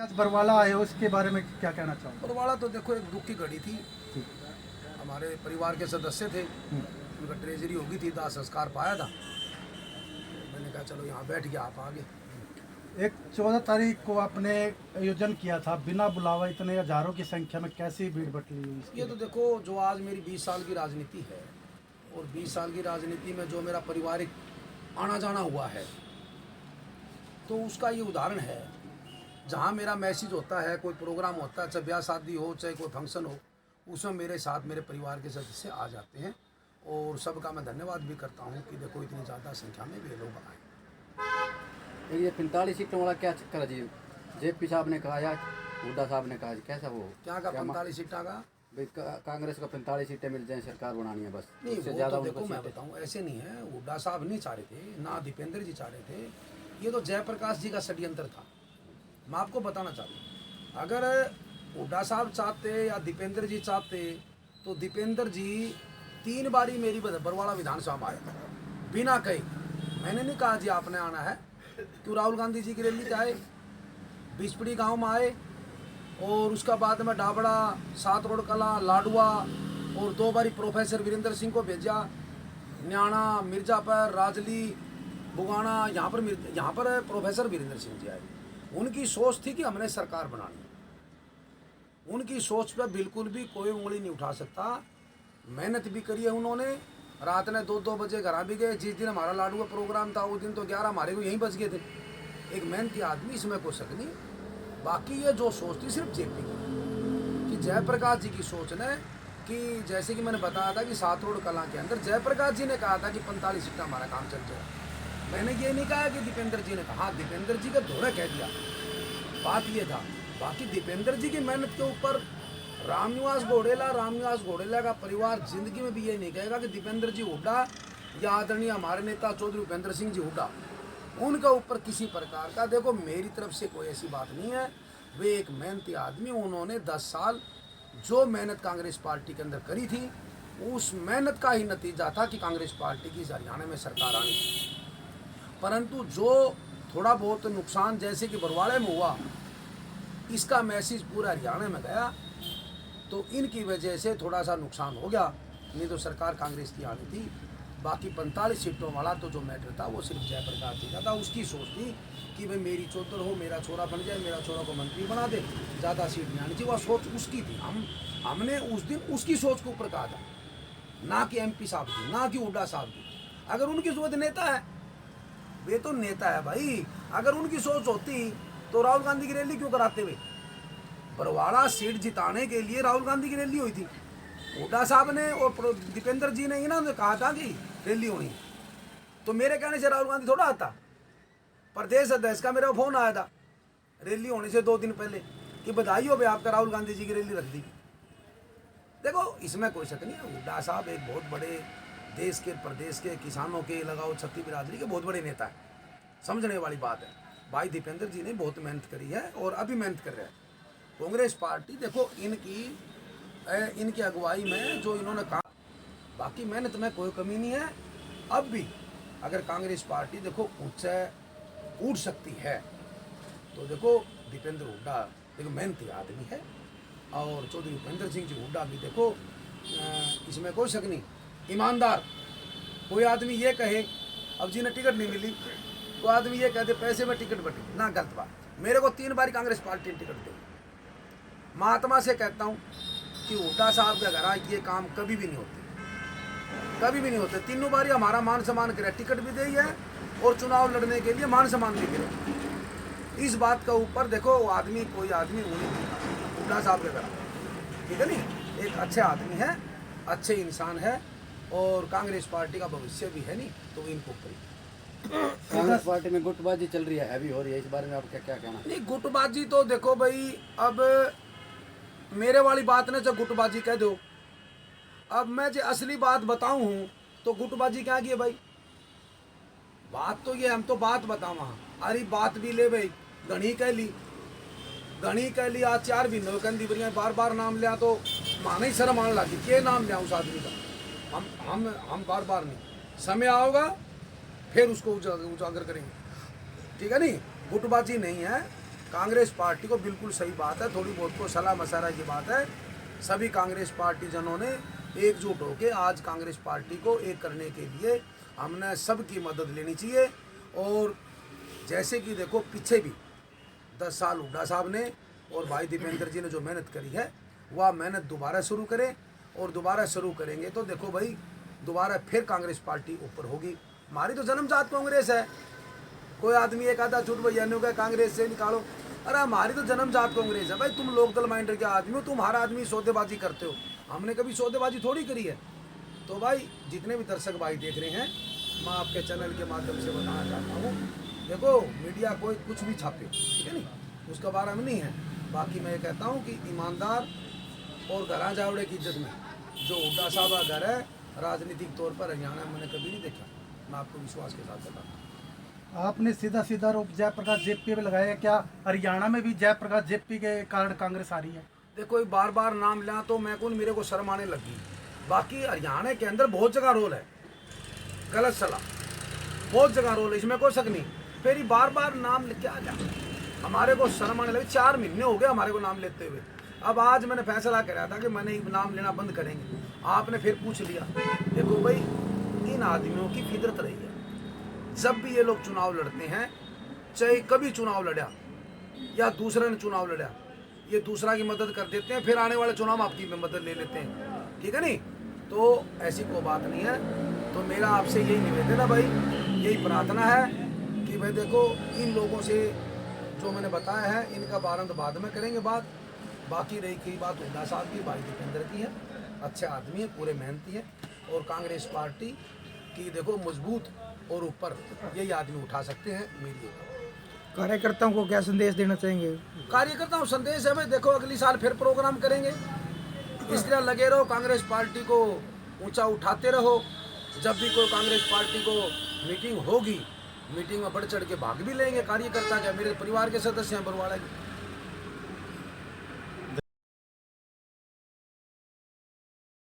आज बरवाला आए हो, इसके बारे में क्या कहना चाहोगे? बरवाला तो देखो एक दुख की घड़ी थी। हमारे परिवार के सदस्य थे, उनका ट्रेजरी होगी थी, दाह संस्कार पाया था। मैंने कहा चलो यहाँ बैठ गया, आप आगे। एक 14 तारीख को आपने आयोजन किया था बिना बुलावा, इतने हजारों की संख्या में, कैसी भीड़ बटली हुई इसकी? ये तो देखो, जो आज मेरी 20 साल की राजनीति है और 20 साल की राजनीति में जो मेरा पारिवारिक आना जाना हुआ है, तो उसका ये उदाहरण है। जहाँ मेरा मैसेज होता है, कोई प्रोग्राम होता है, चाहे ब्याह शादी हो, चाहे कोई फंक्शन हो, उसमें मेरे साथ मेरे परिवार के सदस्य आ जाते हैं। और सबका मैं धन्यवाद भी करता हूँ कि देखो इतनी ज़्यादा संख्या में वे लोग आए। ये 45 सीटों वाला क्या चक्कर है जी? जेपी साहब ने कहा या हुड्डा साहब ने कहा, कैसा वो क्या का 45 सीटा का? भाई कांग्रेस को 45 सीटें मिल जाएं, सरकार बनानी है बस, नहीं, उससे वो ज़्यादा तो उनको देखो मैं सीटें। बताऊँ, ऐसे नहीं है। हुड्डा साहब नहीं चाह रहे थे, ना दीपेंद्र जी चाह रहे थे। ये तो जयप्रकाश जी का षड्यंत्र था। मैं आपको बताना चाहता हूँ, अगर हुड्डा साहब चाहते या दीपेंद्र जी चाहते तो दीपेंद्र जी 3 बारी मेरी बरवाड़ा विधानसभा में आए बिना कहे। मैंने नहीं कहा जी आपने आना है, क्यों राहुल गांधी जी की रैली पे आए, बिस्पड़ी गांव में आए, और उसका बाद में डाबड़ा, 7 रोड कला, लाडुआ, और 2 बारी प्रोफेसर वीरेंद्र सिंह को भेजा, न्याणा, मिर्जापुर, राजली, बुगाना। यहाँ पर प्रोफेसर वीरेंद्र सिंह जी आए। उनकी सोच थी कि हमने सरकार बनानी। उनकी सोच पे बिल्कुल भी कोई उंगली नहीं उठा सकता। मेहनत भी करी है उन्होंने, रात ने 2-2 बजे घर भी गए। जिस दिन हमारा लाडू का प्रोग्राम था उस दिन तो 11 हमारे को यहीं बच गए थे। एक मेहनती आदमी, इसमें कोई शक नहीं। बाकी ये जो सोच थी सिर्फ जेपी की, कि जयप्रकाश जी की सोच ने, कि जैसे कि मैंने बताया था कि 7 रोड कला के अंदर जयप्रकाश जी ने कहा था कि 45 सीटा हमारा काम चल जाएगा। मैंने ये नहीं कहा कि दीपेंद्र जी ने कहा, दीपेंद्र जी का धोड़ा कह दिया। बात ये था। बाकी दीपेंद्र जी की मेहनत के ऊपर रामनिवास घोड़ेला का परिवार जिंदगी में भी ये नहीं कहेगा कि दीपेंद्र जी हुड्डा या आदरणीय हमारे नेता चौधरी भूपेंद्र सिंह जी हुड्डा, उनके ऊपर किसी प्रकार का, देखो मेरी तरफ से कोई ऐसी बात नहीं है। वे एक मेहनती आदमी, उन्होंने 10 साल जो मेहनत कांग्रेस पार्टी के अंदर करी थी, उस मेहनत का ही नतीजा था कि कांग्रेस पार्टी की हरियाणा में सरकार आनी थी। परंतु जो थोड़ा बहुत नुकसान जैसे कि बरवाड़े में हुआ, इसका मैसेज पूरा हरियाणा में गया, तो इनकी वजह से थोड़ा सा नुकसान हो गया। नहीं तो सरकार कांग्रेस की आनी थी। बाकी 45 सीटों वाला तो जो मैटर था वो सिर्फ जयप्रकाश जी का था। उसकी सोच थी कि भाई मेरी चौधर हो, मेरा छोरा बन जाए, मेरा छोरा को मंत्री बना दे, ज़्यादा सीट नहीं आनी चाहिए। वह सोच उसकी थी। हमने उस दिन उसकी सोच के ऊपर कहा था, ना कि MP साहब की, ना कि हुड्डा साहब की। अगर उनकी सोच नेता है, वे तो नेता है भाई, अगर उनकी सोच होती तो राहुल गांधी की रैली क्यों कराते हुए? बरवाड़ा सीट जिताने के लिए राहुल गांधी की रैली हुई थी। हुड्डा साहब ने और दीपेंद्र जी ने इन्होंने कहा था कि रैली होनी, तो मेरे कहने से राहुल गांधी थोड़ा आता। प्रदेश अध्यक्ष का मेरा फोन आया था रैली होने से 2 दिन पहले कि बधाई हो भाई, आपका राहुल गांधी जी की रैली रख दी। देखो इसमें कोई शक नहीं है, हुड्डा साहब एक बहुत बड़े देश के, प्रदेश के, किसानों के, लगाओ छत्ती बिरादरी के बहुत बड़े नेता है, समझने वाली बात है। भाई दीपेंद्र जी ने बहुत मेहनत करी है और अभी मेहनत कर रहे हैं। कांग्रेस पार्टी देखो इनकी अगुवाई में जो इन्होंने कहा, बाकी मेहनत में कोई कमी नहीं है। अब भी अगर कांग्रेस पार्टी देखो ऊंचे उठ सकती है, तो देखो दीपेंद्र हुड्डा देखो मेहनती आदमी है, और चौधरी भूपेंद्र सिंह जी हुड्डा भी देखो, इसमें कोई शक नहीं, ईमानदार। कोई आदमी ये कहे अब जी ने टिकट नहीं मिली, तो आदमी ये कहते पैसे में टिकट बटी, ना, गलत बात। मेरे को 3 बार कांग्रेस पार्टी ने टिकट दी। महात्मा से कहता हूँ कि हुड्डा साहब के घर ये काम कभी भी नहीं होते, कभी भी नहीं होते। 3 बार हमारा मान सम्मान करे, टिकट भी दी है और चुनाव लड़ने के लिए मान सम्मान भी करे। इस बात का ऊपर देखो वो आदमी, कोई आदमी हुड्डा साहब के घर, ठीक है नहीं, एक अच्छे आदमी है, अच्छे इंसान है, और कांग्रेस पार्टी का भविष्य भी है। नहीं तो इनको ऊपर कांग्रेस पार्टी में गुटबाजी चल रही है, हैवी हो रही है, इस बारे में आपका क्या कहना? नहीं, गुटबाजी तो देखो भाई, अब मेरे वाली बात ने जो गुटबाजी कह दो, अब मैं जो असली बात बताऊं हूं तो गुटबाजी क्या की है भाई? बात तो ये, हम तो बात बताओ वहाँ, अरे बात भी ले भाई, घनी कह ली आज 4 भी नौकंदी बढ़िया, बार बार नाम लिया तो माने ही शर्म आने लगी, के नाम लिया उस आदमी का। हम बार बार नहीं, समय आओगा फिर उसको उजागर करेंगे, ठीक है नहीं। गुटबाजी नहीं है, कांग्रेस पार्टी को बिल्कुल सही बात है, थोड़ी बहुत को सलाह मशवरा की बात है। सभी कांग्रेस पार्टी जनों ने एकजुट होकर आज कांग्रेस पार्टी को एक करने के लिए हमने सबकी मदद लेनी चाहिए। और जैसे कि देखो पीछे भी 10 साल हुड्डा साहब ने और भाई दीपेंद्र जी ने जो मेहनत करी है वह मेहनत दोबारा शुरू करें, और दोबारा शुरू करेंगे तो देखो भाई दोबारा फिर कांग्रेस पार्टी ऊपर होगी। हमारी तो जन्मजात कांग्रेस है। कोई आदमी एक आधा झूठ बयानों का कांग्रेस से निकालो, अरे हमारी तो जन्मजात कांग्रेस है भाई। तुम लोकदल माइंडर के आदमी हो, तुम हर आदमी सौदेबाजी करते हो, हमने कभी सौदेबाजी थोड़ी करी है। तो भाई जितने भी दर्शक भाई देख रहे हैं, मैं आपके चैनल के माध्यम से बताना चाहता हूँ, देखो मीडिया कोई कुछ भी छापे, ठीक है नहीं, उसका बारे में नहीं है। बाकी मैं कहता हूँ कि ईमानदार और घरा जावड़े की इज्जत में जो हुड्डा साहब का घर है, राजनीतिक तौर पर हरियाणा में मैंने कभी नहीं देखा। मैं आपको विश्वास के साथ बताता हूँ। आपने सीधा सीधा रोप जयप्रकाश जेपी पे लगाया, क्या हरियाणा में भी जयप्रकाश जेपी के कारण कांग्रेस आ रही है? देखो बार बार नाम लिया तो मैं कौन, मेरे को शर्म आने लगी। बाकी हरियाणा के अंदर बहुत जगह रोल है, गलत सलाह बहुत जगह रोल है, इसमें कोई शक नहीं। फिर ही बार बार नाम लेके आ जा, हमारे को शर्म आने लगी। 4 महीने हो गए हमारे को नाम लेते हुए। अब आज मैंने फैसला कराया था कि मैंने नाम लेना बंद करेंगे। आपने फिर पूछ लिया। देखो भाई इन आदमियों की फितरत रही है, जब भी ये लोग चुनाव लड़ते हैं, चाहे कभी चुनाव लड़ा या दूसरे ने चुनाव लड़ा, ये दूसरा की मदद कर देते हैं, फिर आने वाले चुनाव में आपकी मदद ले लेते हैं, ठीक है नहीं। तो ऐसी कोई बात नहीं है। तो मेरा आपसे यही निवेदन है भाई, यही प्रार्थना है कि भाई देखो इन लोगों से जो मैंने बताया है इनका बारंद बाद में करेंगे बात। बाकी रही की बात हुड्डा साहब की, भाई दीपेंद्र की है, अच्छे आदमी है, पूरे मेहनती है, और कांग्रेस पार्टी की देखो मजबूत और ऊपर यही आदमी उठा सकते हैं। मेरी कार्यकर्ताओं को क्या संदेश देना चाहेंगे? कार्यकर्ताओं संदेश है भाई, देखो अगली साल फिर प्रोग्राम करेंगे, इस तरह लगे रहो, कांग्रेस पार्टी को ऊंचा उठाते रहो। जब भी कोई कांग्रेस पार्टी को मीटिंग होगी, मीटिंग में बढ़ चढ़ के भाग भी लेंगे कार्यकर्ता, क्या मेरे परिवार के सदस्य हैं बरवाड़ा के,